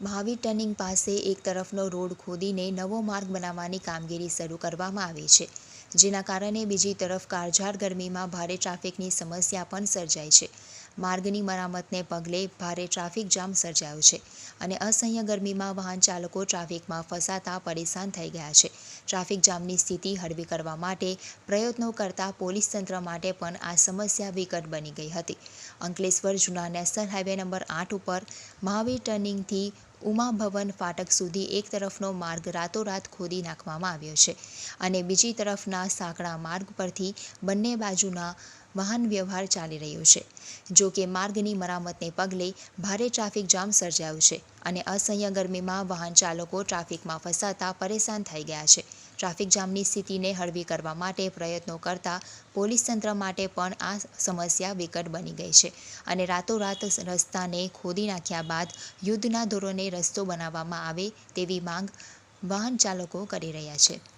Mahavir turning પાસે એક તરફનો રોડ ખોદીને નવો માર્ગ બનાવવાની કામગીરી શરૂ કરવામાં આવી છે, જેના કારણે બીજી તરફ કાળઝાળ ગરમીમાં ભારે ટ્રાફિકની સમસ્યા પણ સર્જાઈ છે. માર્ગની મરામતને પગલે ભારે ટ્રાફિક જામ સર્જાયો છે અને અસહ્ય ગરમીમાં વાહન ચાલકો ટ્રાફિકમાં ફસાતા પરેશાન થઈ ગયા છે. ટ્રાફિક જામની સ્થિતિ હળવી કરવા માટે પ્રયત્નો કરતા પોલીસ તંત્ર માટે પણ આ સમસ્યા વિકટ બની ગઈ હતી. અંકલેશ્વર જૂના નેશનલ હાઈવે નંબર 8 ઉપર મહાવીર ટર્નિંગથી ઉમા ભવન ફાટક સુધી એક તરફનો માર્ગ રાતોરાત ખોદી નાખવામાં આવ્યો છે અને બીજી તરફના સાંકડા માર્ગ પરથી બંને બાજુના વાહન વ્યવહાર ચાલી રહ્યો છે. જો કે માર્ગની મરામતને પગલે ભારે ટ્રાફિક જામ સર્જાયું છે અને અસહ્ય ગરમીમાં વાહન ચાલકો ટ્રાફિકમાં ફસાતા પરેશાન થઈ ગયા છે. ટ્રાફિક જામની સ્થિતિને હળવી કરવા માટે પ્રયત્નો કરતા પોલીસ તંત્ર માટે પણ આ સમસ્યા વિકટ બની ગઈ છે અને રાતોરાત રસ્તાને ખોદી નાખ્યા બાદ યુદ્ધના ધોરણે રસ્તો બનાવવામાં આવે તેવી માંગ વાહન ચાલકો કરી રહ્યા છે.